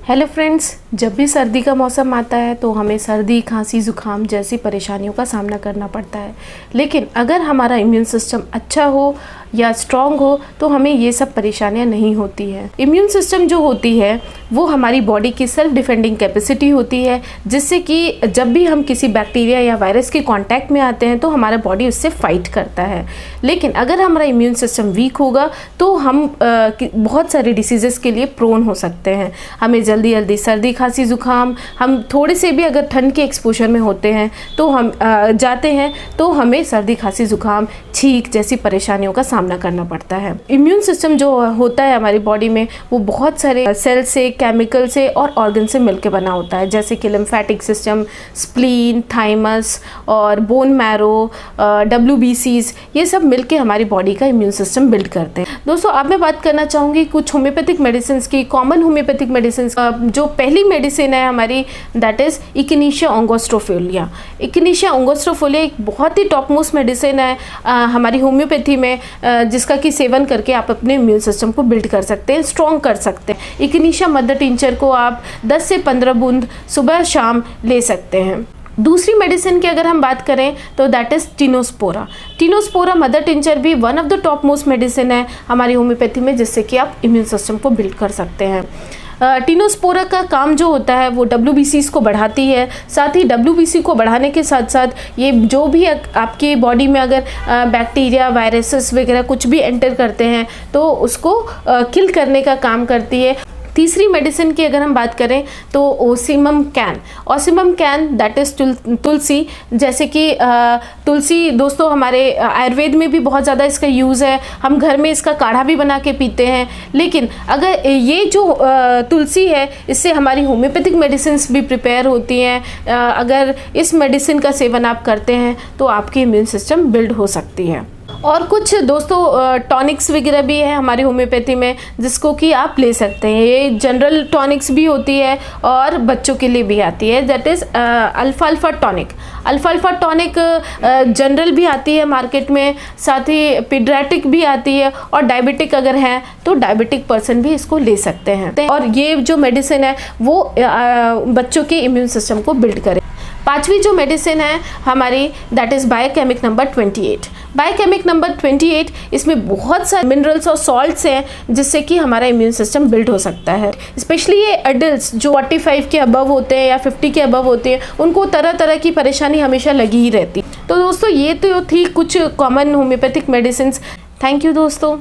Hello friends, जब भी सर्दी का मौसम आता है तो हमें सर्दी, खांसी, ज़ुकाम जैसी परेशानियों का सामना करना पड़ता है। लेकिन अगर हमारा इम्यून सिस्टम अच्छा हो या स्ट्रॉन्ग हो तो हमें ये सब परेशानियां नहीं होती है। इम्यून सिस्टम जो होती है वो हमारी बॉडी की सेल्फ डिफेंडिंग कैपेसिटी होती है, जिससे कि जब भी हम किसी बैक्टीरिया या वायरस के कांटेक्ट में आते हैं तो हमारा बॉडी उससे फाइट करता है। लेकिन अगर हमारा इम्यून सिस्टम वीक होगा तो हम बहुत सारे डिसीजेस के लिए प्रोन हो सकते हैं। हमें जल्दी जल्दी सर्दी, खांसी, ज़ुकाम, हम थोड़े से भी अगर ठंड के एक्सपोजर में होते हैं तो हम जाते हैं तो हमें सर्दी, खांसी, ज़ुकाम, छींक जैसी परेशानियों का सामना करना पड़ता है। इम्यून सिस्टम जो होता है हमारी बॉडी में वो बहुत सारे सेल से, केमिकल से और ऑर्गन से मिलकर बना होता है, जैसे कि लिम्फेटिक सिस्टम, स्प्लीन, थाइमस और बोन मैरो, WBCs, ये सब मिलके हमारी बॉडी का इम्यून सिस्टम बिल्ड करते हैं। दोस्तों, अब मैं बात करना चाहूँगी कुछ होम्योपैथिक मेडिसिन की। कॉमन होम्योपैथिक मेडिसिन जो पहली मेडिसिन है हमारी, दैट इज़ इकिनीशिया ओंगोस्ट्रोफोलिया। इकिनीशिया ओंगोस्ट्रोफोलिया एक बहुत ही टॉप मोस्ट मेडिसिन है हमारी होम्योपैथी में, जिसका कि सेवन करके आप अपने इम्यून सिस्टम को बिल्ड कर सकते हैं, स्ट्रॉन्ग कर सकते हैं। इकिनीशिया मदर टिंचर को आप 10 से 15 बूंद सुबह शाम ले सकते हैं। दूसरी मेडिसिन की अगर हम बात करें तो that is tinospora. Tinospora mother tincture भी one of the top most medicine है हमारी होम्योपैथी में, जिससे कि आप इम्यून सिस्टम को बिल्ड कर सकते हैं। टिनोस्पोरा का काम जो होता है वो WBCs को बढ़ाती है। साथ ही WBC को बढ़ाने के साथ साथ ये जो भी आपकी बॉडी में अगर बैक्टीरिया, वायरसेस वगैरह कुछ भी एंटर करते हैं तो उसको किल करने का काम करती है। तीसरी मेडिसिन की अगर हम बात करें तो ओसिमम कैन दैट इज़ तुलसी। जैसे कि तुलसी दोस्तों हमारे आयुर्वेद में भी बहुत ज़्यादा इसका यूज़ है, हम घर में इसका काढ़ा भी बना के पीते हैं। लेकिन अगर ये जो तुलसी है इससे हमारी होम्योपैथिक मेडिसिन भी प्रिपेयर होती हैं। अगर इस मेडिसिन का सेवन आप करते हैं तो आपकी इम्यून सिस्टम बिल्ड हो सकती है। और कुछ दोस्तों टॉनिक्स वगैरह भी है हमारी होम्योपैथी में जिसको कि आप ले सकते हैं। ये जनरल टॉनिक्स भी होती है और बच्चों के लिए भी आती है, दैट इज़ अल्फाल्फा टॉनिक। अल्फाल्फा टॉनिक जनरल भी आती है मार्केट में, साथ ही पीडियाट्रिक भी आती है, और डायबिटिक अगर है तो डायबिटिक पर्सन भी इसको ले सकते हैं। और ये जो मेडिसिन है वो बच्चों के इम्यून सिस्टम को बिल्ड करे। पांचवी जो मेडिसिन है हमारी that is biochemic number 28। Biochemic number 28, इसमें बहुत सारे मिनरल्स और सॉल्ट्स हैं जिससे कि हमारा इम्यून सिस्टम बिल्ड हो सकता है। स्पेशली ये एडल्ट्स जो 45 के अबव होते हैं या 50 के अबव होते हैं, उनको तरह तरह की परेशानी हमेशा लगी ही रहती। तो दोस्तों ये तो थी कुछ common homeopathic medicine. Thank you दोस्तों।